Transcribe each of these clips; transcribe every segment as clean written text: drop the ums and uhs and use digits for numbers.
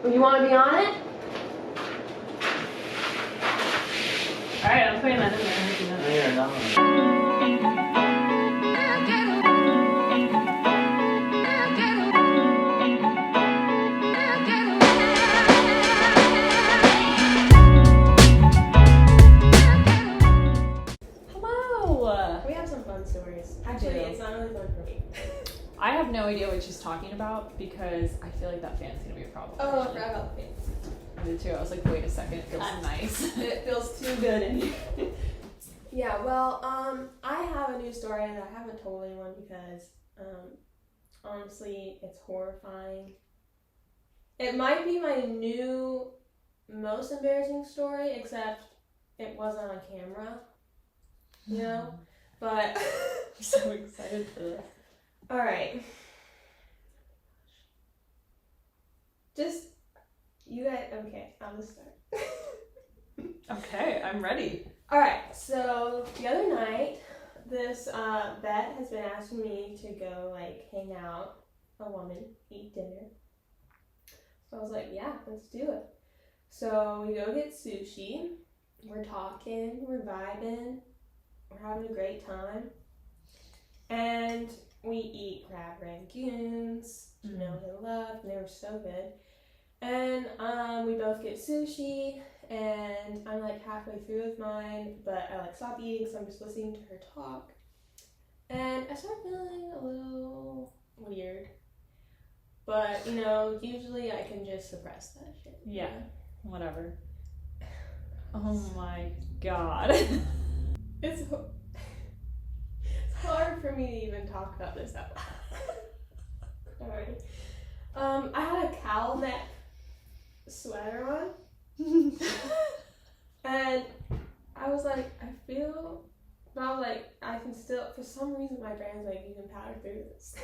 You want to be on it? Alright, I'm putting that in there. No, you're not. Hello! We have some fun stories. Actually, do. it's not really fun for me. I have no idea what she's talking about because I feel like that fan's gonna be a problem. Oh, I actually. forgot about the fans. I did too. I was like, wait a second, it feels nice. It feels too good in here. Yeah, well, I have a new story that I haven't told anyone because, honestly, it's horrifying. It might be my new most embarrassing story, except it wasn't on camera, you know? But I'm so excited for this. alright. Just, you guys, okay, I'll just start. Okay, I'm ready. Alright, so the other night, this vet has been asking me to go, like, hang out, a woman, eat dinner. So I was like, yeah, let's do it. So we go get sushi, we're talking, we're vibing, we're having a great time. And we eat crab rangoons, you know, they love, and they were so good. And we both get sushi, and I'm like halfway through with mine, but I like stop eating, so I'm just listening to her talk. And I start feeling a little weird. But, you know, usually I can just suppress that shit. Yeah, whatever. Oh my god. It's hard for me to even talk about this out loud. Alright. I had a cowl neck sweater on. And I was like, I feel, but I was like, I can still, for some reason my brain's like, you can power through this.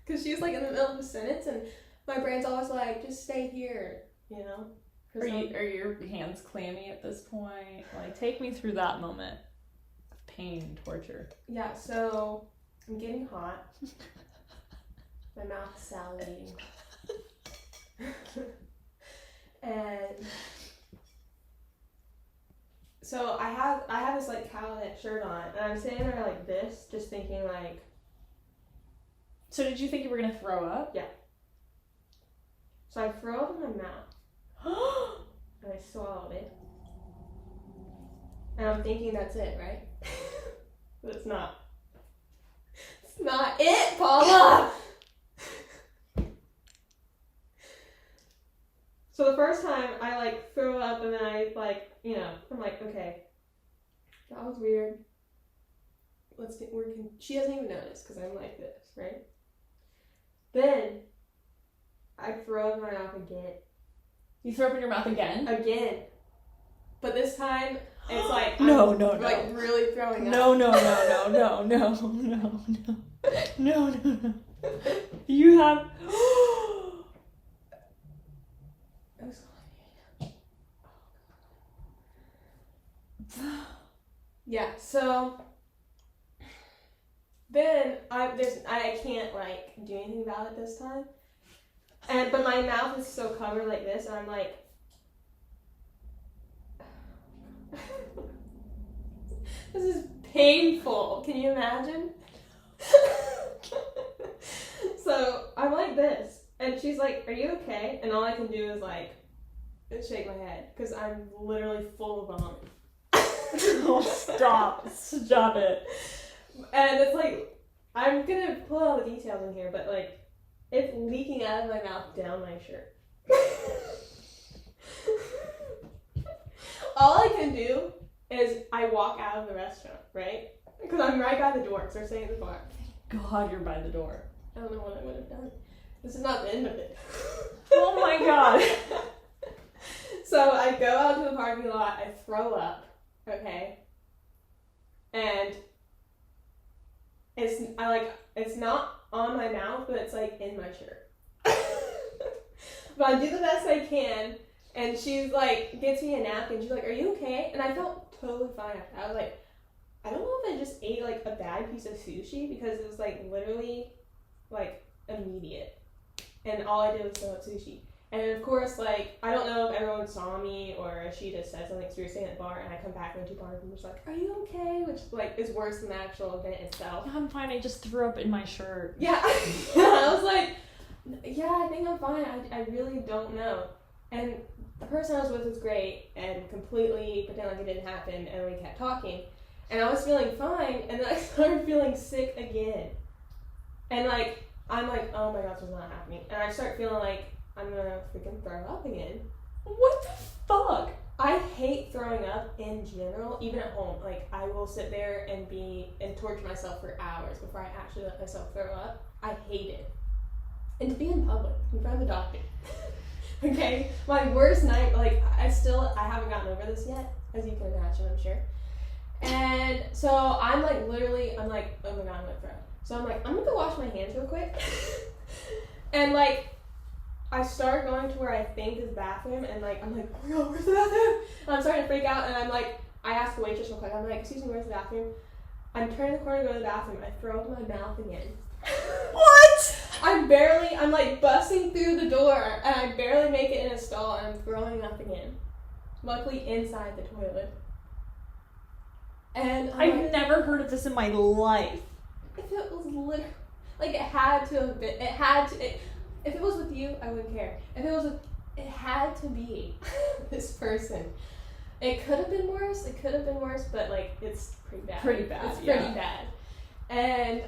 Because she's like in the middle of a sentence and my brain's always like, just stay here, you know? Are your hands clammy at this point? Like, take me through that moment of pain and torture. Yeah, so I'm getting hot. My mouth is salivating. And so I have this like cowl neck shirt on, and I'm sitting there like this, just thinking like. So did you think you were gonna throw up? Yeah. So I throw up in my mouth, and I swallowed it, and I'm thinking that's it, right? But it's not. It's not it, Paula. So the first time I like throw up and then I like, you know, I'm like, okay, that was weird. Let's get working. She doesn't even notice because I'm like this, right? Then I throw up in my mouth again. You throw up in your mouth again? Again. But this time it's like No. like really throwing up. No. You have Yeah, so then I can't like do anything about it this time. But my mouth is still covered like this, and I'm like this is painful. Can you imagine? So I'm like this, and she's like, "Are you okay?" And all I can do is like shake my head because I'm literally full of vomit. Oh, stop it. And it's like, I'm gonna pull all the details in here, but like, it's leaking out of my mouth down my shirt. All I can do is I walk out of the restaurant, right? Because I'm right by the door, because we're staying at the bar. God, you're by the door. I don't know what I would have done. This is not the end of it. Oh my god. So I go out to the parking lot, I throw up, okay? And it's not on my mouth, but it's like in my shirt. But I do the best I can, and she's like, gets me a napkin, she's like, "Are you okay?" And I felt totally fine after that. I was like, I don't know if I just ate like a bad piece of sushi, because it was like literally like immediate. And all I did was throw up sushi. And of course, like, I don't know if everyone saw me or if she just said something, so we were sitting at the bar, and I come back and the two bars and just like, are you okay? Which, like, is worse than the actual event itself. I'm fine, I just threw up in my shirt. Yeah, I was like, yeah, I think I'm fine. I really don't know. And the person I was with was great and completely pretended like it didn't happen, and we kept talking. And I was feeling fine, and then I started feeling sick again. And, like, I'm like, oh my gosh, this is not happening. And I start feeling like I'm gonna freaking throw up again. What the fuck? I hate throwing up in general, even at home. Like, I will sit there and torture myself for hours before I actually let myself throw up. I hate it. And to be in public, in front of the doctor. Okay? My worst night, like, I haven't gotten over this yet, as you can imagine, I'm sure. And so I'm like, literally, I'm like, oh my god, I'm gonna throw up. So I'm like, I'm gonna go wash my hands real quick. And like, I start going to where I think is the bathroom, and like, I'm like, oh my god, where's the bathroom? And I'm starting to freak out, and I'm like, I ask the waitress real quick, I'm like, excuse me, where's the bathroom? I'm turning the corner to go to the bathroom, I throw up in my mouth again. What? I'm like busting through the door, and I barely make it in a stall, and I'm throwing up again. Luckily inside the toilet. And I've never heard of this in my life. If it was literally, like, it had to have been, if it was with you, I wouldn't care. If it was it had to be this person. It could have been worse, but, like, it's pretty bad. It's pretty bad. And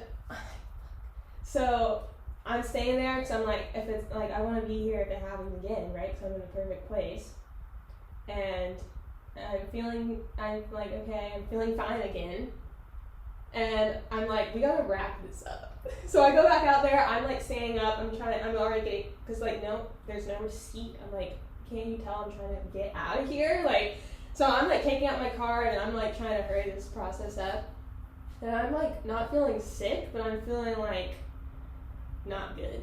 so I'm staying there because I'm like, if it's, like, I want to be here if it happens again, right? Because I'm in the perfect place. And I'm like, okay, I'm feeling fine again. And I'm like, we gotta wrap this up. So I go back out there, I'm like standing up, I'm already getting, because like, no, there's no receipt. I'm like, can't you tell I'm trying to get out of here? Like, so I'm like taking out my card, and I'm like trying to hurry this process up. And I'm like not feeling sick, but I'm feeling like not good.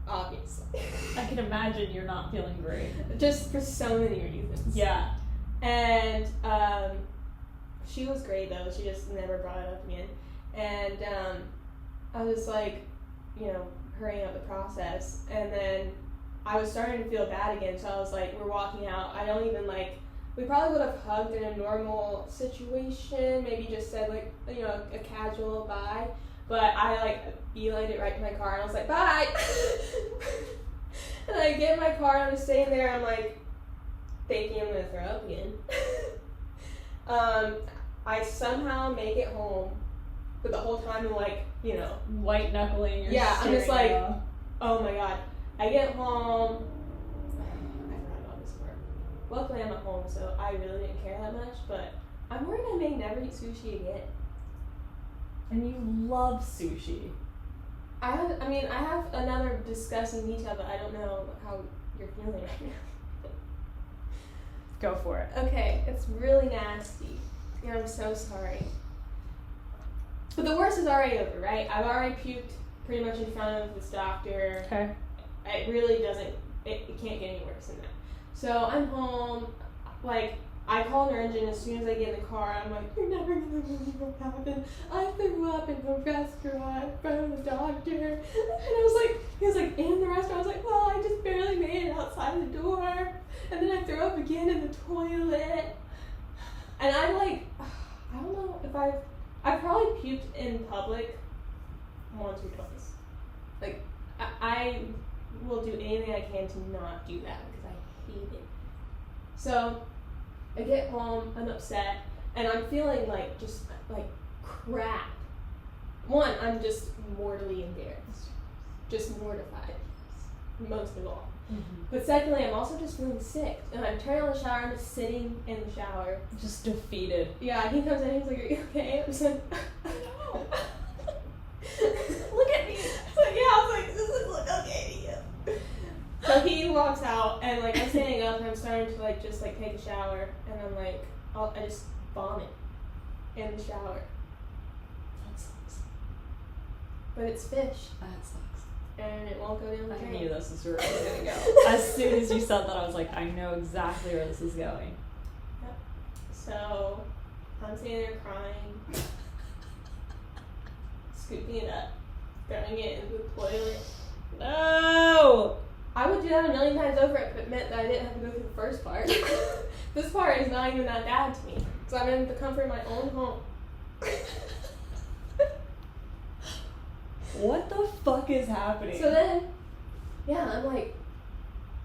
Obviously. I can imagine you're not feeling great. Just for so many reasons. Yeah. And she was great though. She just never brought it up again. And I was just like, you know, hurrying up the process. And then I was starting to feel bad again. So I was like, we're walking out. I don't even like, we probably would have hugged in a normal situation. Maybe just said like, you know, a casual bye. But I like beelined it right to my car, and I was like, bye! And I get in my car, and I'm just sitting there, I'm like, thinking I'm gonna throw up again. I somehow make it home, but the whole time I'm like, you know, white knuckling. Yeah, I'm just like, oh my god. I get home. I forgot about this part. Luckily, I'm at home, so I really didn't care that much. But I'm worried I may never eat sushi again. And you love sushi. I have another disgusting detail, but I don't know how you're feeling right now. Go for it. Okay, it's really nasty. Yeah, I'm so sorry. But the worst is already over, right? I've already puked pretty much in front of this doctor. Okay. It really doesn't, it can't get any worse than that. So I'm home, like, I call Nurengin as soon as I get in the car. I'm like, you're never gonna believe what happened. I threw up in the restaurant in front of the doctor. And he was like, in the restaurant? I was like, well, I just barely made it outside the door. And then I threw up again in the toilet. And I'm like, I don't know if I've probably puked in public once or twice. Like, I will do anything I can to not do that because I hate it. So I get home, I'm upset, and I'm feeling like just like crap. One, I'm just mortally embarrassed, just mortified, most of all. Mm-hmm. But secondly, I'm also just feeling sick, and I'm turning on the shower, I'm just sitting in the shower. Just defeated. Yeah, and he comes in and he's like, are you okay? I'm just like, no. Look at me. So yeah, I was like, this doesn't look okay to you. So he walks out, and like I'm standing up, and I'm starting to like just like take a shower, and I'm like, I just vomit in the shower. That sucks. But it's fish, That sucks. and it won't go down the I drain. knew this was where it was gonna go. As soon as you said that, I was like, I know exactly where this is going. Yep. So I'm sitting there crying, scooping it up, throwing it into the toilet. No! I would do that a million times over if it meant that I didn't have to go through the first part. This part is not even that bad to me. So I'm in the comfort of my own home. What the fuck is happening? So then, yeah,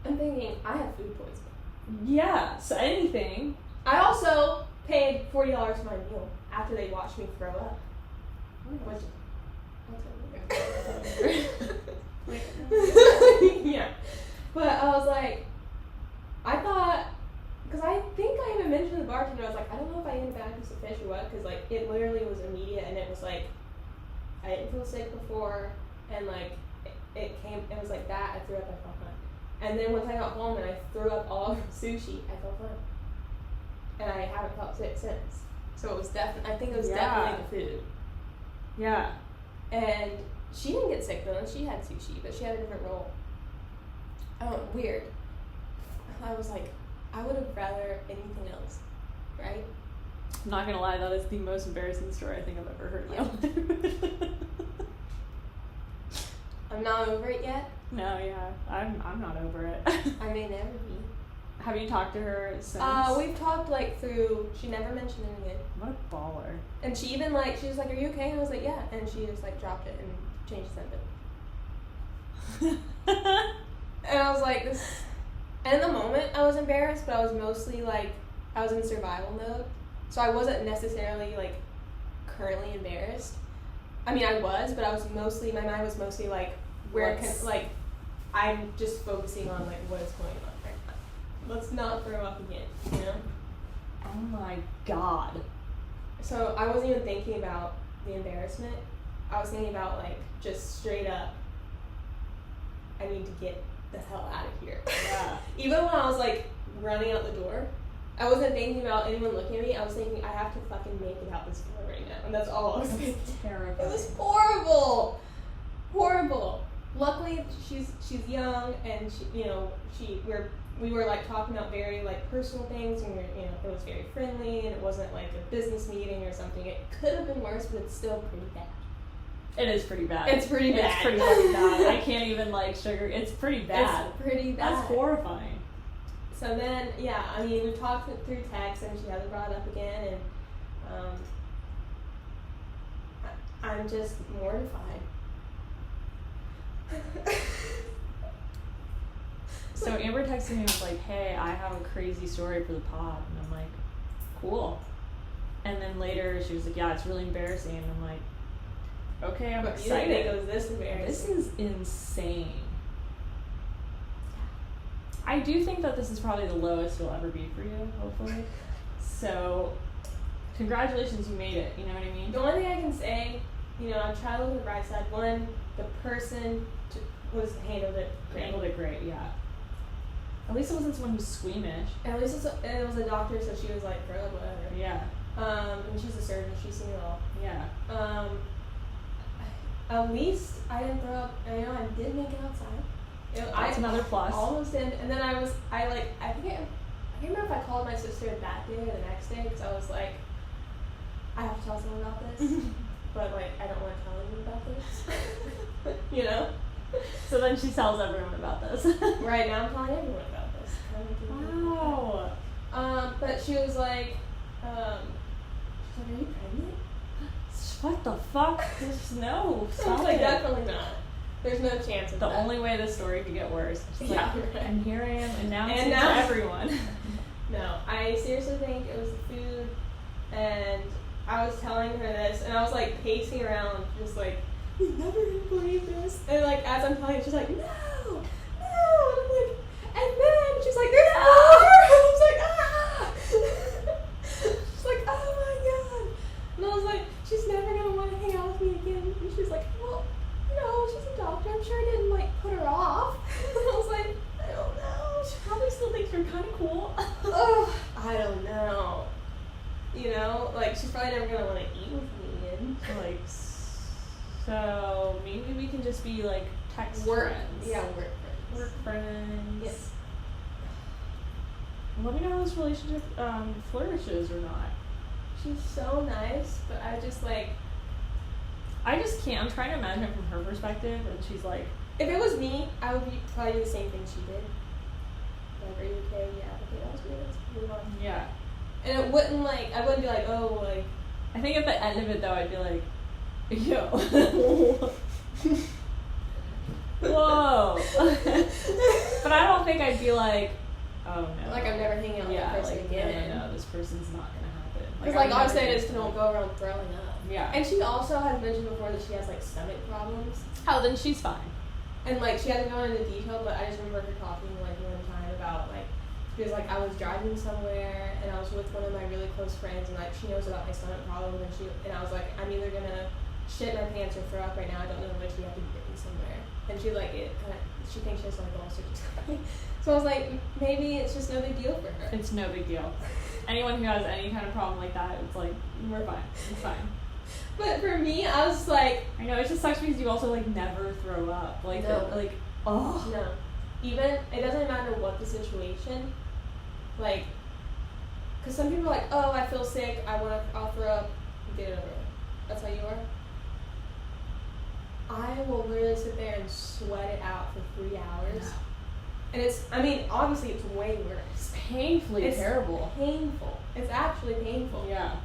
I'm thinking, I have food poisoning. Yeah, so anything. I also paid $40 for my meal after they watched me throw up. Which, yeah. But I was like, I thought, because I think I even mentioned to the bartender, I was like, I don't know if I ate a bad piece of fish or what, because like it literally was immediate, and it was like, I didn't feel sick before, and like it was like that, I threw up, I felt fine. And then once I got home and I threw up all over sushi, I felt fine. And I haven't felt sick since. So it was definitely, I think it was definitely the food. Yeah. And she didn't get sick though, and she had sushi, but she had a different roll. Oh, weird. I was like, I would have rather anything else, right? I'm not gonna lie, that is the most embarrassing story I think I've ever heard in my life. I'm not over it yet. No, yeah, I'm not over it. I may never be. Have you talked to her since? We've talked like through. She never mentioned anything. What a baller. And she even like, she was like, "Are you okay?" And I was like, "Yeah." And she just like dropped it and changed the sentence. And I was like, this. And in the moment, I was embarrassed, but I was mostly like, I was in survival mode, so I wasn't necessarily like currently embarrassed. I mean, I was, but I was mostly, my mind was mostly like, I'm just focusing on like what is going on right now. Let's not throw up again, you know? Oh my god. So I wasn't even thinking about the embarrassment. I was thinking about like just straight up, I need to get the hell out of here. Yeah. Even when I was like running out the door, I wasn't thinking about anyone looking at me. I was thinking, I have to fucking make it out this door right now. And that's all I was thinking. Terrible. It was horrible. Horrible. Luckily, she's young, and we were like talking about very like personal things, and it was very friendly, and it wasn't like a business meeting or something. It could have been worse, but it's still pretty bad. It is pretty bad. It's pretty bad. It's pretty fucking bad. I can't even like it's pretty bad. It's pretty bad. That's horrifying. So then, yeah, I mean, we talked through text, and she hasn't brought it up again, and I'm just mortified. So Amber texted me and was like, "Hey, I have a crazy story for the pod," and I'm like, "Cool." And then later she was like, "Yeah, it's really embarrassing," and I'm like, "Okay, I'm excited." You didn't think it was this embarrassing. This is insane. I do think that this is probably the lowest you'll ever be for you, hopefully. So, congratulations, you made it. You know what I mean? The only thing I can say, I've tried to look at the bright side. One, the person handled it great. Handled it great, yeah. At least it wasn't someone who's squeamish. At least it was a doctor, so she was like, throw up, whatever. Yeah. And she's a surgeon, she's seen it all. Yeah. At least I didn't throw up. I did make it outside. That's another plus. Almost did. And then I can't remember if I called my sister that day or the next day, because I was like, I have to tell someone about this. But like, I don't want to tell anyone about this. So then she tells everyone about this. Right now I'm telling everyone about this. Wow. But she was like, she's like, are you pregnant? What the fuck? No, stop like, it. definitely not. There's no chance of the that. only way this story could get worse. She's Yeah, like, right. and here I am announcing to everyone. No, I seriously think it was the food, and I was telling her this, and I was like pacing around, just like, you're never gonna believe this. And like, as I'm telling her, she's like, no. And I'm like, and then she's like, there's more. And I was like, ah. She's like, oh my god. And I was like, she's never gonna want to hang out with me again. And she's like, well, she's a doctor. I'm sure I didn't like put her off. And I was like, I don't know. She probably still thinks you're kind of cool. Oh, I don't know. Like, she's probably never gonna want to eat with me again. Like, so maybe we can just be like text Work. friends. Yeah, work friends. Work friends. Yes. Let me know how this relationship flourishes or not. She's so nice, but I just can't. I'm trying to imagine it from her perspective, and she's like, If it was me, I would probably do the same thing she did. Like, are you okay? Yeah, okay, that was me. Let's move on. Yeah. And it wouldn't like, I wouldn't be like, oh, like. I think at the end of it though, I'd be like, yo. Whoa. But I don't think I'd be like, oh no. Like, I'm never hanging out with that person like, again. No, this person's not gonna happen. Because, like, obviously I just don't go around throwing up. Yeah. And she also has mentioned before that she has, like, stomach problems. Oh, then she's fine. And, like, she hasn't gone into detail, but I just remember her talking, like, one time about, like, she was like, I was driving somewhere, and I was with one of my really close friends, and, like, she knows about my stomach problems, and I was like, I'm either gonna shit my pants or throw up right now. I don't know which. You have to get me somewhere. And she, like, she thinks she has, like, all sorts of stuff. So I was like, maybe it's just no big deal for her. It's no big deal. Anyone who has any kind of problem like that, it's like, we're fine. It's fine. But for me, I was like, I know, it just sucks because you also, like, never throw up. Like, no. Oh. No. Even, it doesn't matter what the situation. Like, because some people are like, oh, I feel sick, I'll throw up, get it over with. That's how you are? I will literally sit there and sweat it out for 3 hours. No. And it's, I mean, obviously it's way worse. It's painfully terrible. Painful. It's actually painful. Yeah.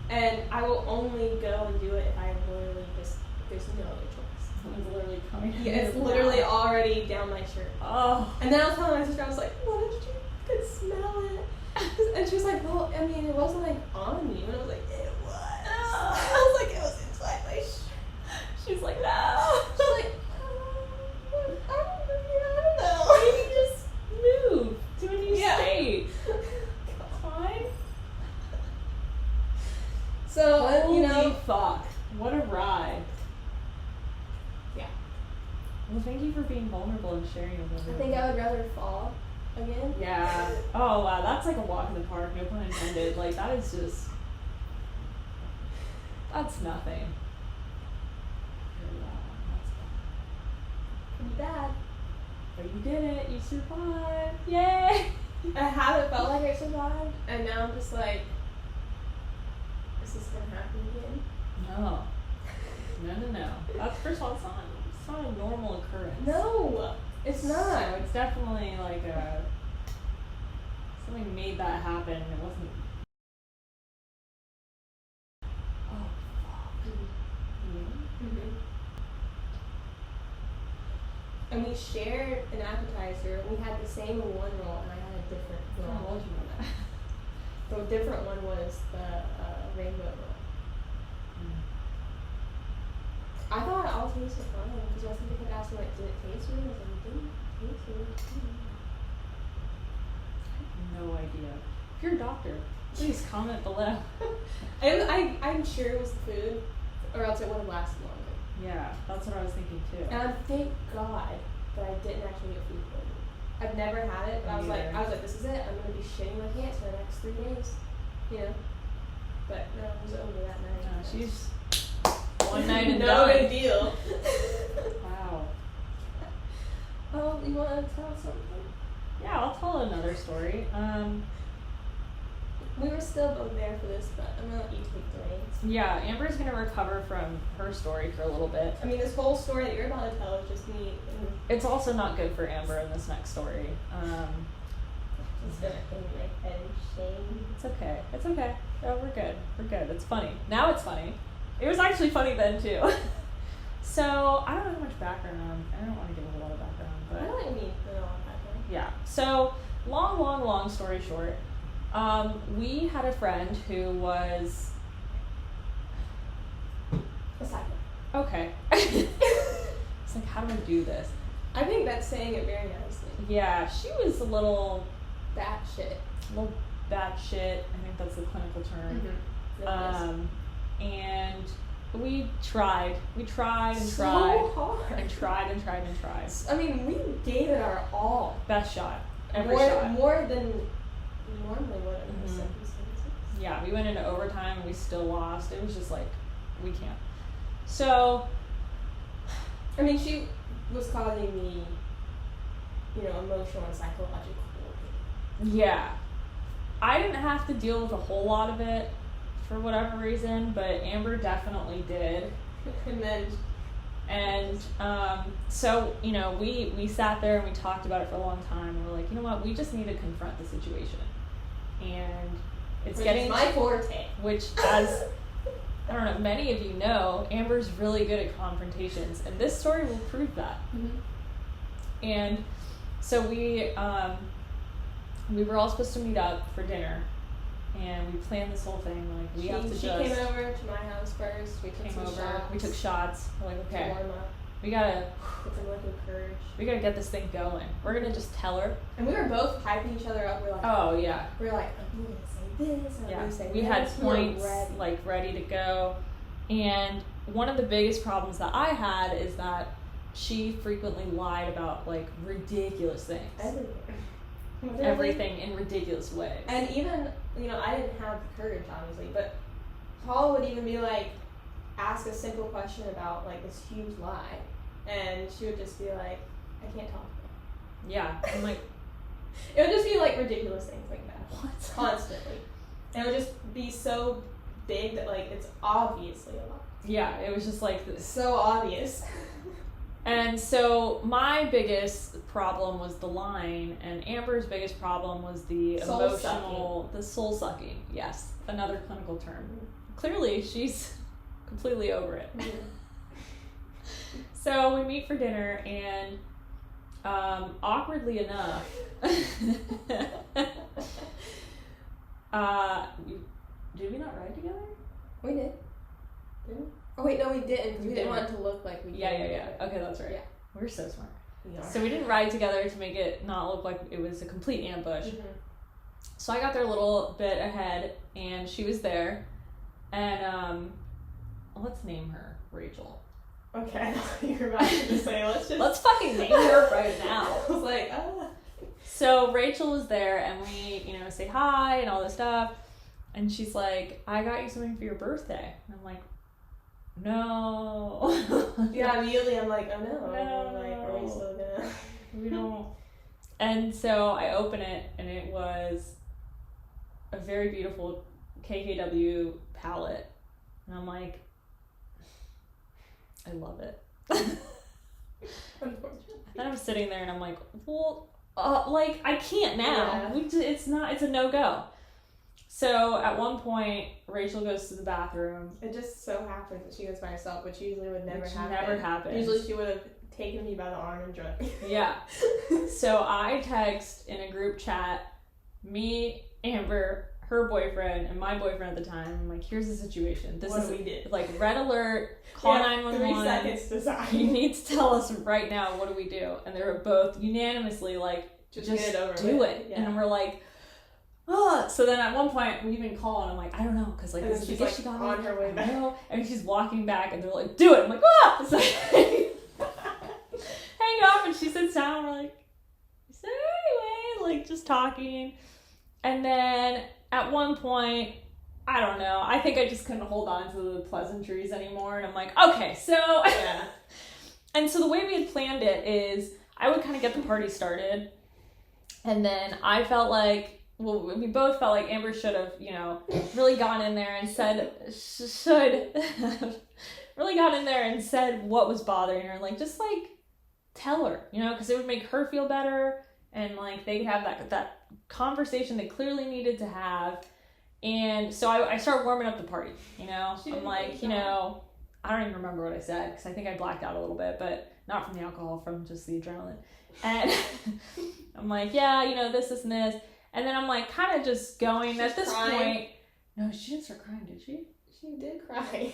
And I will only go and do it if I literally just, there's no other choice. It's literally coming. Yeah, it's literally already down my shirt. Oh. And then I was telling my sister, I was like, what did you, could smell it. And she was like, well, I mean, it wasn't like on you. And I was like, it was. I was like, it was inside my shirt. She's like, no. She's like, I don't know. Maybe just move to a new state. Fine. So, Holy fuck. What a ride. Yeah. Well, thank you for being vulnerable and sharing with I everyone. think I would rather fall again. Yeah. Oh, wow. That's like a walk in the park, no pun intended. Like, that is just... That's nothing. Pretty bad. But you did it. You survived. Yay! I haven't felt like I survived. And now I'm just like, is this going to happen again? No. No. That's, first of all, it's not a normal occurrence. No, it's not. So it's definitely like something made that happen. It wasn't. Oh, fuck. Mm-hmm. And we shared an appetizer. We had the same in one roll, and I had a different roll. Oh, you know that. The different one was the rainbow roll. I thought it all tasted fine because I think they kept asking like, did it taste weird? I was like, it didn't taste weird. No idea. If you're a doctor, please comment below. I'm sure it was the food, or else it would have lasted longer. Yeah, that's what I was thinking too. And thank God that I didn't actually get food poisoning. I've never had it, but I was like, this is it. I'm gonna be shitting my pants for the next 3 days, you know. But no, it was over that night. No, she's one night and no done. big deal. Wow. Oh, you want to tell something? Yeah, I'll tell another story. We were still both there for this, but I'm gonna let you take the reins. Yeah, Amber's gonna recover from her story for a little bit. I mean, this whole story that you're about to tell is just me. It's also not good for Amber in this next story. It's gonna put my head in shame. It's okay. It's okay. Oh, we're good. We're good. It's funny. Now it's funny. It was actually funny then too. So I don't know how much background I don't want to give a lot of background, but I don't need a lot of background. yeah. So long story short, we had a friend who was A psycho. okay. It's like, how do I do this? I think that's saying it very nicely. Yeah, she was a little Batshit. batshit. I think that's the clinical term. Mm-hmm. And we tried and tried So hard. and tried. I mean, we gave it our all. Best shot. Every shot. More than normally would in those Mhm. circumstances. Yeah, we went into overtime and we still lost. It was just like, we can't. So, I mean, she was causing me, emotional and psychological. yeah. I didn't have to deal with a whole lot of it for whatever reason, but Amber definitely did. And then And so, you know, we sat there and we talked about it for a long time. And we're like, you know what? We just need to confront the situation. And it's Which getting is my forte. which, as I don't know, many of you know, Amber's really good at confrontations, and this story will prove that. Mm-hmm. And so we were all supposed to meet up for dinner, and we planned this whole thing. Like, we have to She came over to my house first. We took some shots. We took shots. We're like, To okay, warm up. we gotta Get some liquid courage. get this thing going. We're gonna just tell her. And we were both hyping each other up. We're like, Oh yeah, I'm gonna say this. I'm yeah. gonna say We this. had We were points ready. like ready to go, and one of the biggest problems that I had is that she frequently lied about like ridiculous things. Everything in ridiculous ways. And even, you know, I didn't have the courage, obviously, but Paul would even be like, ask a simple question about like this huge lie, and she would just be like, I can't talk. Yeah, I'm like, It would just be like ridiculous things like that. what? Constantly. And it would just be so big that like it's obviously a lie. Yeah, it was just like this. So obvious. And so my biggest problem was the line, and Amber's biggest problem was the the soul sucking. Yes, another clinical term. Clearly, she's completely over it. So we meet for dinner, and awkwardly enough, did we not ride together? We did. Didn't we? Oh wait, no, we didn't, because we didn't didn't. want it to look like we did. Yeah. Okay, that's right. Yeah. We're so smart. We are. So we didn't ride together to make it not look like it was a complete ambush. Mhm. So I got there a little bit ahead, and she was there, and let's name her Rachel. Okay, I thought you were about to say, Let's fucking name her right now. I was like, So Rachel was there, and we, you know, say hi and all this stuff, and she's like, I got you something for your birthday. And I'm like, no. Yeah, immediately I'm like, oh no. No. I'm like, are we still gonna? We don't. And so I open it, and it was a very beautiful KKW palette, and I'm like, I love it. Unfortunately. Then I'm sitting there, and I'm like, well, like, I can't now. Yeah. It's a no-go. So at one point, Rachel goes to the bathroom. It just so happens that she goes by herself, which usually would never Which happen. never happens. Usually she would have taken me by the arm and dragged me. Yeah. So I text in a group chat, me, Amber, her boyfriend, and my boyfriend at the time. I'm like, here's the situation. This What is do we do? like red alert, call 911. 3 seconds to decide. You need to tell us right now, what do we do? And they were both unanimously like, just get it over do with. it. Yeah. And we're like, oh. So then at one point we even call, and I'm like, I don't know, because like, And this she's is like she got on me. her way I back. know. And she's walking back, and they're like, do it. I'm like, ah. So hang up, and she sits down, and we're like, so anyway, like just talking. And then at one point, I don't know, I think I just couldn't hold on to the pleasantries anymore, and I'm like, okay, so Yeah. and so the way we had planned it is I would kind of get the party started, and then I felt like, well, we both felt like Amber should have, you know, really gone in there and said, really got in there and said what was bothering her, like, just like tell her, you know, because it would make her feel better, and like they could have that conversation they clearly needed to have. And so I started warming up the party, you know. I'm like, you know, I don't even remember what I said, because I think I blacked out a little bit, but not from the alcohol, from just the adrenaline. And I'm like, yeah, you know, this, and this. And then I'm like, kind of just going at this point. No, she didn't start crying, did she? She did cry.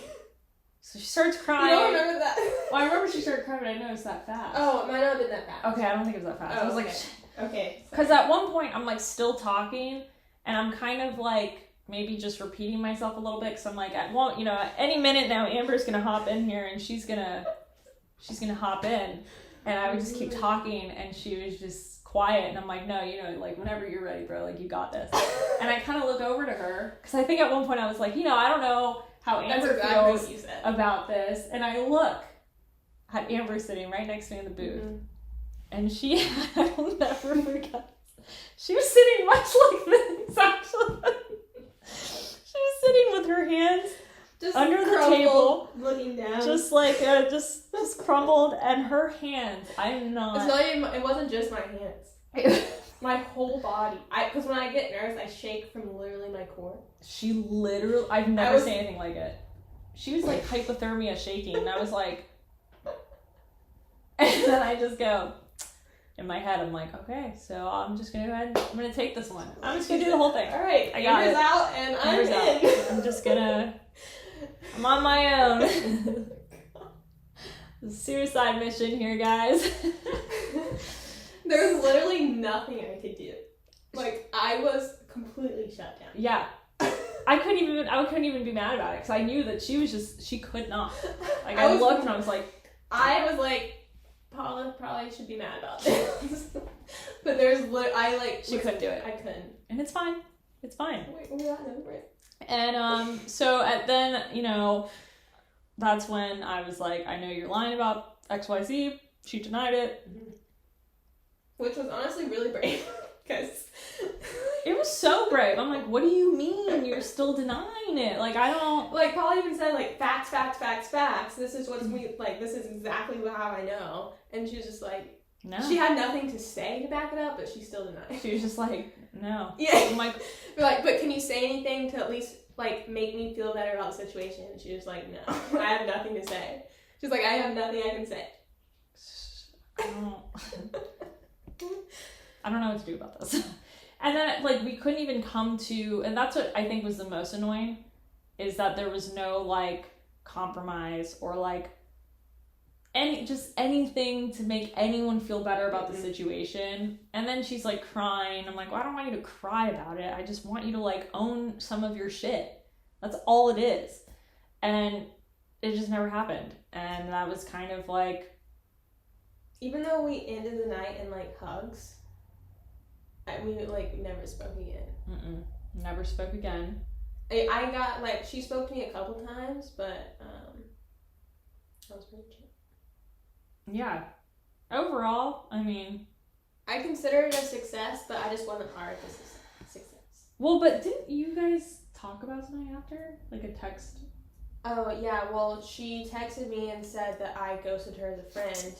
So she starts crying. You don't remember that? Well, I remember she started crying, but I didn't know it was that fast. Oh, it might not have been that fast. Okay, I don't think it was that fast. Oh, I was okay. like, Okay. because at one point I'm like still talking, and I'm kind of like maybe just repeating myself a little bit, because I'm like, at any minute now Amber's gonna hop in here, and she's gonna hop in, and I would just keep talking, and she was just quiet, and I'm like, no, you know, like, whenever you're ready, bro, like, you got this. And I kind of look over to her, because I think at one point I was like, you know, I don't know how Amber feels what you said. about this, and I look at Amber sitting right next to me in the booth, Mm-hmm. and she, I will never forget, she was sitting much like this, actually. She was sitting with her hands Just under the crumpled, table, looking down. just like just crumbled, and her hands. I'm not. It's not even. It wasn't just my hands. My whole body. Because when I get nervous, I shake from literally my core. She literally. I've never seen anything like it. She was like hypothermia shaking, and I was like, and then I just go. In my head, I'm like, okay, so I'm just gonna go ahead. I'm gonna take this one. I'm just gonna do the whole thing. All right, I got Amber's it. out, and I'm in. I'm just gonna. I'm on my own. Suicide mission here, guys. There was literally nothing I could do. Like, I was completely shut down. Yeah. I couldn't even be mad about it because I knew that she could not. Like, I looked and I was like, Paula probably should be mad about this. But she couldn't do it. I couldn't. And it's fine. It's fine. Wait, we're not over it. And so then, that's when I was like, I know you're lying about XYZ. She denied it. Which was honestly really brave. Because it was so brave. I'm like, what do you mean you're still denying it? Like, I don't... Like, Paul even said, like, facts. This is what's this is exactly how I know. And she was just like... No. She had nothing to say to back it up, but she still denied. She was just like, no. Yeah. I'm like... but can you say anything to at least, like, make me feel better about the situation? And she was like, no. I have nothing to say. She's like, I have nothing I can say. I don't know what to do about this. And then, like, we couldn't even come to, and that's what I think was the most annoying, is that there was no, like, compromise or, like, anything to make anyone feel better about the situation. And then she's, like, crying. I'm like, well, I don't want you to cry about it. I just want you to, like, own some of your shit. That's all it is. And it just never happened. And that was kind of, like... Even though we ended the night in, like, hugs... We, like, never spoke again. Never spoke again. I got, like, she spoke to me a couple times, but, that was pretty chill. Yeah. Overall, I mean... I consider it a success, but I just wasn't part of the success. Well, but didn't you guys talk about something after? Like a text? Oh, yeah, well, she texted me and said that I ghosted her as a friend.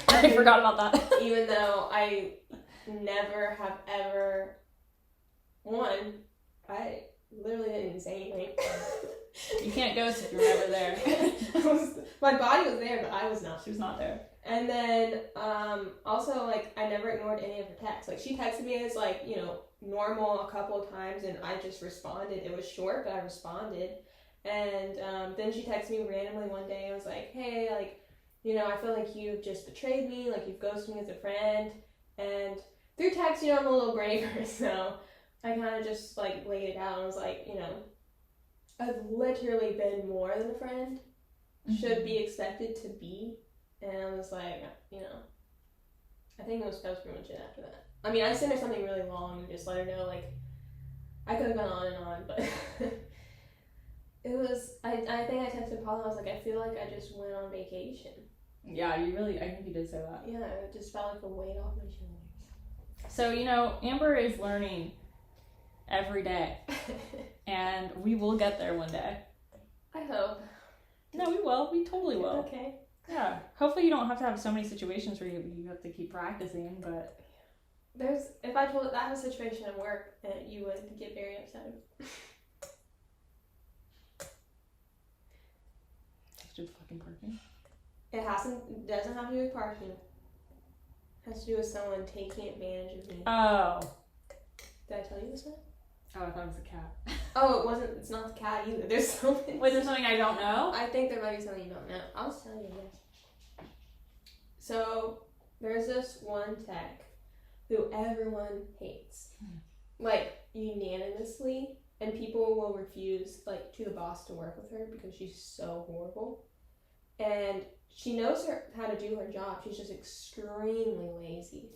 I forgot about that. Even though I... never have ever I literally didn't say anything. You can't ghost if you're never there. My body was there, but I was not. She was not there. And then also, like, I never ignored any of her texts. Like, she texted me as, like, normal a couple of times, and I just responded. It was short, but I responded. And then she texted me randomly one day and was like, hey, like, I feel like you've just betrayed me, like, you've ghosted me as a friend. And through text, I'm a little braver, so I kind of just, like, laid it out and was like, I've literally been more than a friend, should be expected to be, and I was like, I think that was pretty much it after that. I mean, I sent her something really long and just let her know, like, I could have gone on and on, but it was, I think I texted Paula, I was like, I feel like I just went on vacation. Yeah, I think you did say that. Yeah, it just felt like a weight off my shoulders. So, Amber is learning every day. And we will get there one day. I hope. No, we will. We totally will. Okay. Yeah. Hopefully you don't have to have so many situations where you have to keep practicing, but... If I told that was a situation at work, you would get very upset. Just fucking parking. It doesn't have to do with parking. It has to do with someone taking advantage of me. Oh. Did I tell you this one? Oh, I thought it was a cat. Oh, it's not the cat either. There's something. Wait, there's something I don't know? I think there might be something you don't know. I'll just tell you this. So, there's this one tech who everyone hates. Like, unanimously. And people will refuse, like, to the boss to work with her because she's so horrible. And she knows how to do her job. She's just extremely lazy.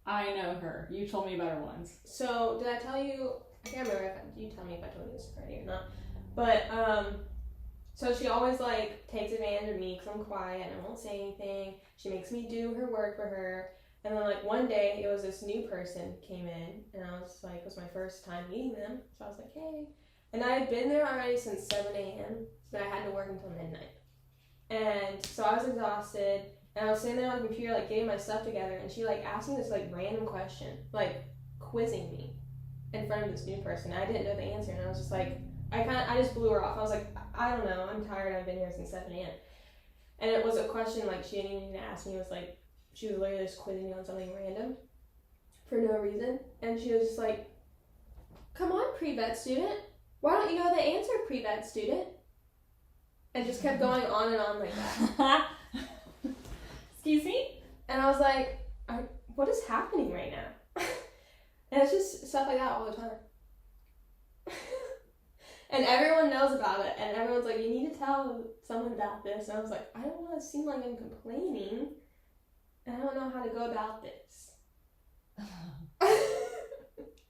I know her. You told me about her once. So, did I tell you? I can't remember if you tell me if I told you this already or not. But, so she always, like, takes advantage of me because I'm quiet and I won't say anything. She makes me do her work for her. And then, like, one day, it was this new person came in, and I was like, it was my first time meeting them. So I was like, hey. And I had been there already since 7 a.m. but I had to work until midnight. And so I was exhausted, and I was sitting there on the computer, like, getting my stuff together, and she, like, asked me this, like, random question, like, quizzing me in front of this new person. I didn't know the answer, and I was just like, I just blew her off. I was like, I don't know, I'm tired, I've been here since 7 a.m. And it was a question, like, she didn't even ask me. It was like, she was literally just quizzing me on something random for no reason. And she was just like, come on, pre-vet student. Why don't you know the answer, pre-vet student? And just kept going on and on like that. Excuse me? And I was like, what is happening right now? And it's just stuff like that all the time. And everyone knows about it. And everyone's like, you need to tell someone about this. And I was like, I don't want to seem like I'm complaining. And I don't know how to go about this.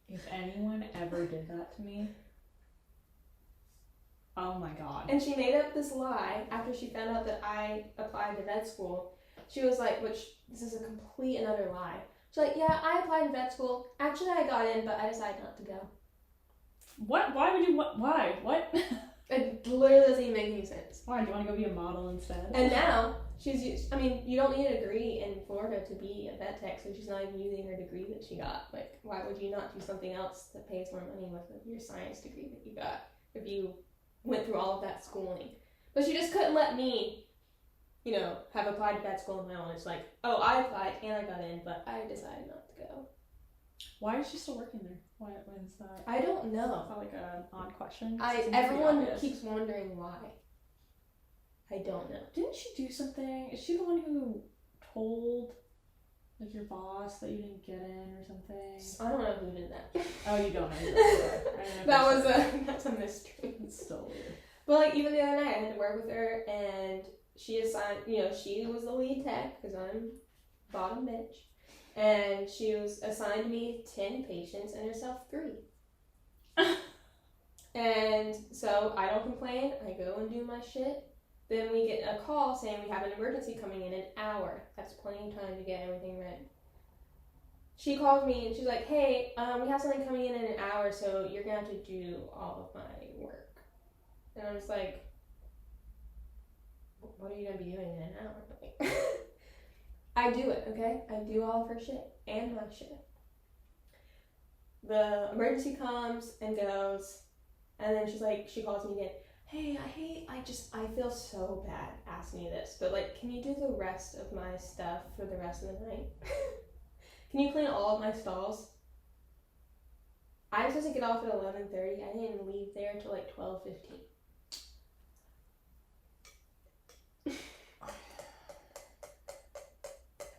If anyone ever did that to me, oh my god. And she made up this lie after she found out that I applied to vet school. She was like, which this is a complete and utter lie. She's like, yeah, I applied to vet school. Actually, I got in, but I decided not to go. What? Why would you? Why? What? It literally doesn't even make any sense. Why? Do you want to go be a model instead? And now she's used, I mean, you don't need a degree in Florida to be a vet tech, so she's not even using her degree that she got. Like, why would you not do something else that pays more money with your science degree that you got if you went through all of that schooling? But she just couldn't let me, have applied to vet school on my own. It's like, oh, I applied and I got in, but I decided not to go. Why is she still working there? Why is that? I don't know. Is that like an odd question? Everyone keeps wondering why. I don't know. Didn't she do something? Is she the one who told like your boss that you didn't get in or something? I don't know who did that. Oh, you don't know who that was. That's a mystery. It's still weird. But like even the other night, I had to work with her, and she assigned. She was the lead tech because I'm bottom bitch. And she was assigned me 10 patients and herself 3. And so I don't complain. I go and do my shit. Then we get a call saying we have an emergency coming in an hour. That's plenty of time to get everything ready. She calls me and she's like, hey, we have something coming in an hour, so you're going to have to do all of my work. And I'm just like, what are you going to be doing in an hour? I do it, okay? I do all of her shit and my shit. The emergency comes and goes, and then she calls me again. Hey, I feel so bad asking you this, but like, can you do the rest of my stuff for the rest of the night? Can you clean all of my stalls? I was supposed to get off at 11:30. I didn't leave there until like 12:15.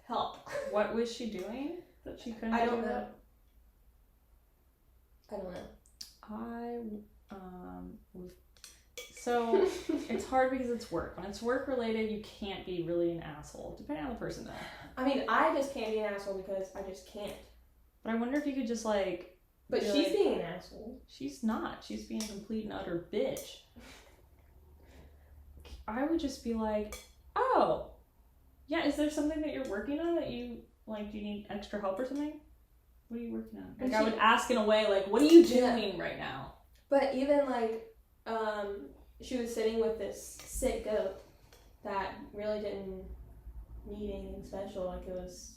Help. What was she doing that she couldn't I do don't know. that? I don't know. So it's hard because it's work. When it's work related, you can't be really an asshole, depending on the person though. I mean, I just can't be an asshole because I just can't. But I wonder if you could just like. But she's like, being an asshole. She's not. She's being a complete and utter bitch. I would just be like, oh, yeah, is there something that you're working on that you, like, do you need extra help or something? What are you working on? Like, I would ask in a way, like, what are you doing right now? But even, like, she was sitting with this sick goat that really didn't need anything special. Like, it was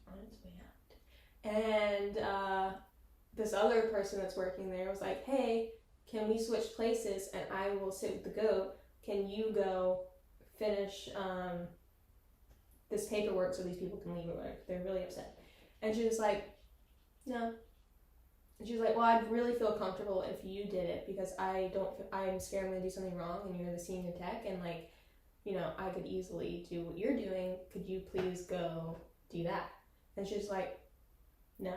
on its way out. And this other person that's working there was like, hey, can we switch places and I will sit with the goat. Can you go finish this paperwork so these people can leave or whatever? They're really upset. And she was like, no. And she was like, well, I'd really feel comfortable if you did it because I'm scared I'm going to do something wrong and you're the senior tech and like, I could easily do what you're doing. Could you please go do that? And she was like, no.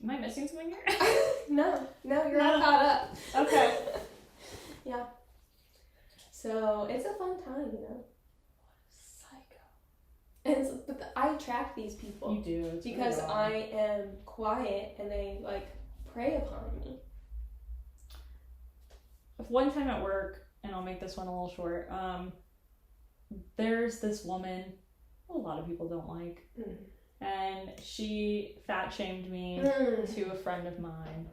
Am I missing something here? No, you're all caught up. Okay. Yeah. So it's a fun time, Psycho. And I attract these people. You do. Because I am quiet and they like prey upon me. One time at work, and I'll make this one a little short, there's this woman a lot of people don't like. And she fat shamed me to a friend of mine,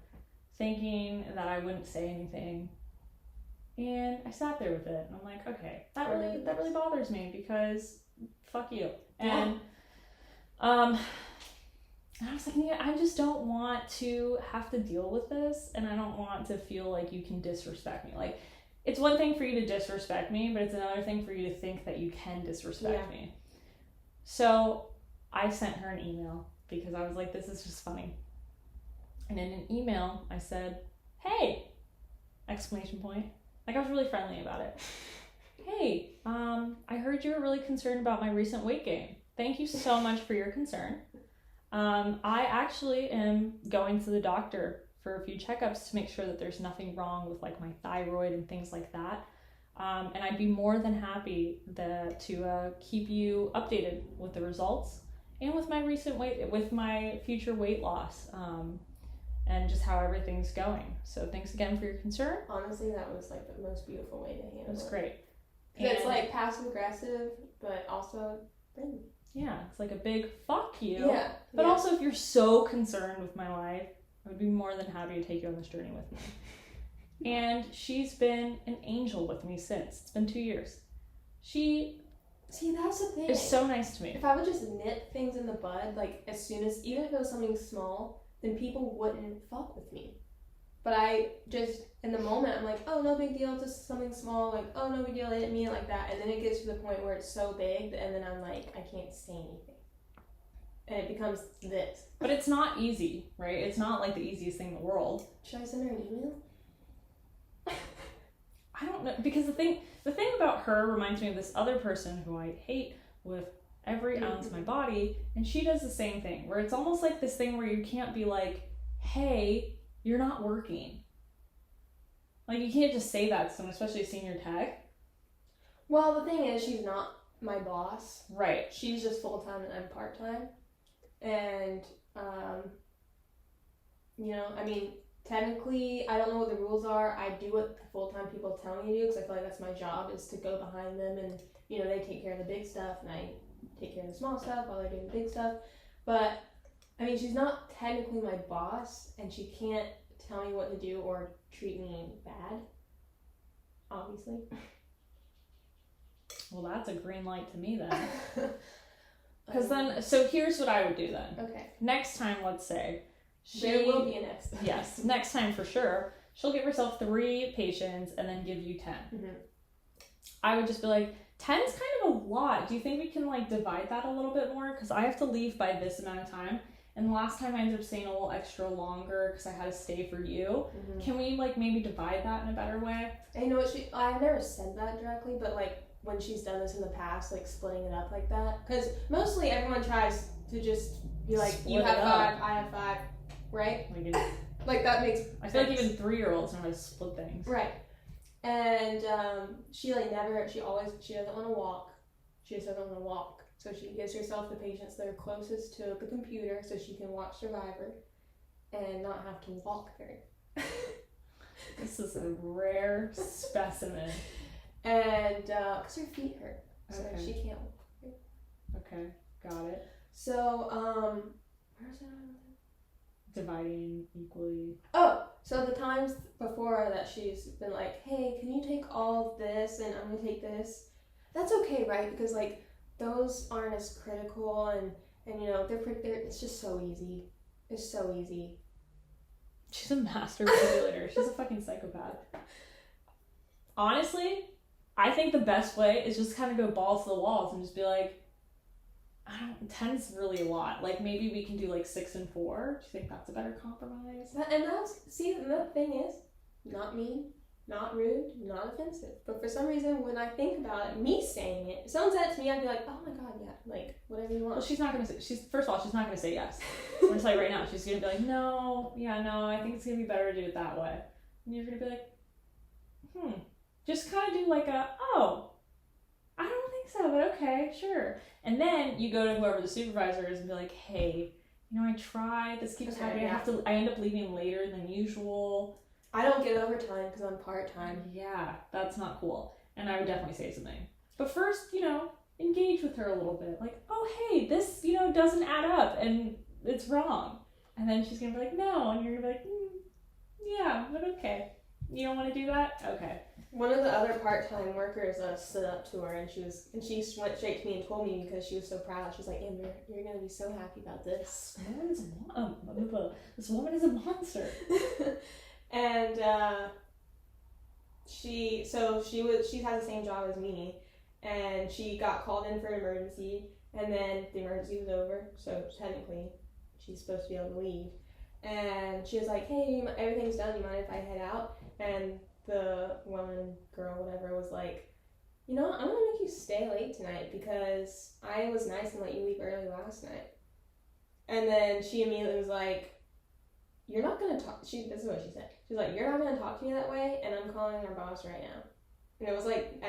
thinking that I wouldn't say anything. And I sat there with it, and I'm like, okay, that really bothers me because fuck you. And I was like, yeah, I just don't want to have to deal with this, and I don't want to feel like you can disrespect me. Like, it's one thing for you to disrespect me, but it's another thing for you to think that you can disrespect me. So I sent her an email because I was like, this is just funny. And in an email, I said, hey, exclamation point. Like, I was really friendly about it. Hey, I heard you were really concerned about my recent weight gain. Thank you so much for your concern. I actually am going to the doctor for a few checkups to make sure that there's nothing wrong with like my thyroid and things like that. And I'd be more than happy to keep you updated with the results and with my future weight loss. And just how everything's going. So thanks again for your concern. Honestly, that was like the most beautiful way to handle it. It was great. It's like passive aggressive, but also friendly. Yeah, it's like a big fuck you. Yeah. But also, if you're so concerned with my life, I would be more than happy to take you on this journey with me. And she's been an angel with me since. It's been 2 years. See, that's the thing. Is so nice to me. If I would just nip things in the bud, like as soon as, even if it was something small, then people wouldn't fuck with me. But I just, in the moment, I'm like, oh, no big deal, just something small, like, oh, no big deal, I didn't mean it like that. And then it gets to the point where it's so big, and then I'm like, I can't say anything. And it becomes this. But it's not easy, right? It's not like the easiest thing in the world. Should I send her an email? I don't know, because the thing about her reminds me of this other person who I hate with every ounce of my body, and she does the same thing, where it's almost like this thing where you can't be like, hey, you're not working. Like, you can't just say that to someone, especially a senior tech. Well, the thing is, she's not my boss. Right. She's just full-time and I'm part-time. And, I mean, technically, I don't know what the rules are. I do what the full-time people tell me to do, because I feel like that's my job, is to go behind them and, they take care of the big stuff, and I take care of the small stuff while they're doing the big stuff. But, I mean, she's not technically my boss, and she can't tell me what to do or treat me bad, obviously. Well, that's a green light to me then. Because then, so here's what I would do then. Okay. Next time, let's say. There will be a next time. Yes, next time for sure. She'll give herself 3 patients and then give you 10. Mm-hmm. I would just be like, 10 is kind of a lot. Do you think we can like divide that a little bit more? Because I have to leave by this amount of time. And the last time I ended up staying a little extra longer because I had to stay for you. Mm-hmm. Can we like maybe divide that in a better way? I know I've never said that directly, but like when she's done this in the past, like splitting it up like that. Because mostly everyone tries to just be like, Split you have it 5, up. I have 5, right? Like that makes I feel like even 3-year-olds know how to split things. Right. And she doesn't want to walk. She just doesn't want to walk. So she gives herself the patients that are closest to the computer so she can watch Survivor and not have to walk very. This is a rare specimen. And because her feet hurt, so she can't walk. Okay, got it. So where's that? Dividing equally. Oh, so the times before that she's been like, hey, can you take all of this and I'm gonna take this? That's okay, right? Because like those aren't as critical and they're it's just so easy. It's so easy. She's a master manipulator. She's a fucking psychopath. Honestly, I think the best way is just kind of go balls to the walls and just be like, 10's really a lot. Like maybe we can do like 6 and 4. Do you think that's a better compromise? And the thing is, not mean, not rude, not offensive. But for some reason, when I think about it, me saying it, if someone said it to me, I'd be like, oh my god, yeah, like whatever you want. Well, she's not gonna say. First of all, she's not gonna say yes. I'm gonna tell you right now. She's gonna be like, no, I think it's gonna be better to do it that way. And you're gonna be like, just kind of do like I don't think so, but okay, sure. And then you go to whoever the supervisor is and be like, hey, I tried, this keeps happening, yeah. I end up leaving later than usual. I don't get overtime because I'm part-time. Yeah, that's not cool. And I would definitely say something. But first, engage with her a little bit. Like, oh, hey, this, doesn't add up and it's wrong. And then she's going to be like, no. And you're going to be like, yeah, but okay. You don't want to do that? Okay. One of the other part-time workers stood up to her, and she went straight to me and told me because she was so proud. She was like, Amber, you're going to be so happy about this. This woman is a monster. And she has the same job as me, and she got called in for an emergency, and then the emergency was over, so technically she's supposed to be able to leave. And she was like, hey, everything's done, you mind if I head out? And the one girl, whatever, was like, I'm gonna make you stay late tonight because I was nice and let you leave early last night. And then she immediately was like, you're not gonna talk, this is what she said. She's like, you're not gonna talk to me that way, and I'm calling our boss right now. And it was like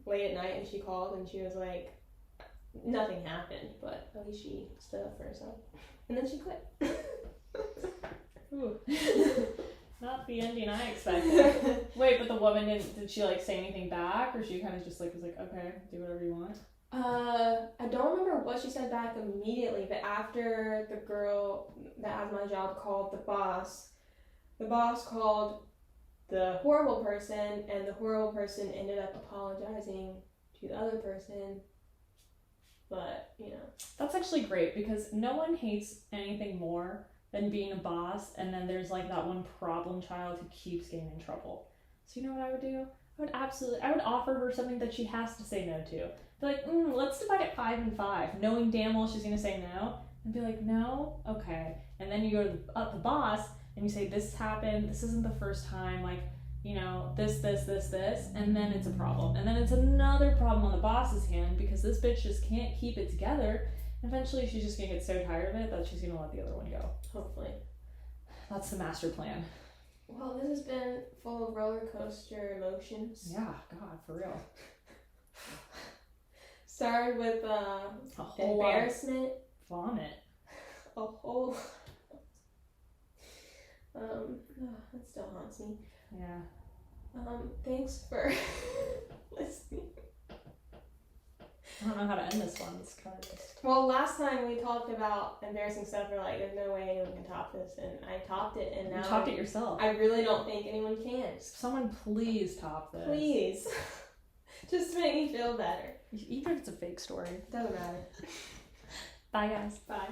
late at night, and she called, and she was like, nothing happened, but at least she stood up for herself. And then she quit. Ooh. Not the ending I expected. Wait, but the woman did she like say anything back, or she kind of just like was like, okay, do whatever you want? I don't remember what she said back immediately, but after the girl that has my job called the boss called the horrible person, and the horrible person ended up apologizing to the other person. But, That's actually great, because no one hates anything more than being a boss, and then there's like that one problem child who keeps getting in trouble. So you know what I would do? I would offer her something that she has to say no to. Be like, let's divide it 5 and 5, knowing damn well she's gonna say no, and be like, no, okay. And then you go to the boss and you say, this happened, this isn't the first time, like, this, and then it's a problem. And then it's another problem on the boss's hand because this bitch just can't keep it together. Eventually she's just gonna get so tired of it that she's gonna let the other one go. Hopefully. That's the master plan. Well, this has been full of roller coaster emotions. Yeah, God, for real. Started with A whole embarrassment. Vomit. A whole that still haunts me. Yeah. Thanks for listening. I don't know how to end this one. It's kind of just... Well, last time we talked about embarrassing stuff, we're like, there's no way anyone can top this, and I topped it, and now You topped it yourself. I really don't think anyone can. Someone please top this. Please. Just to make me feel better. Even if it's a fake story. Doesn't matter. Bye, guys. Bye.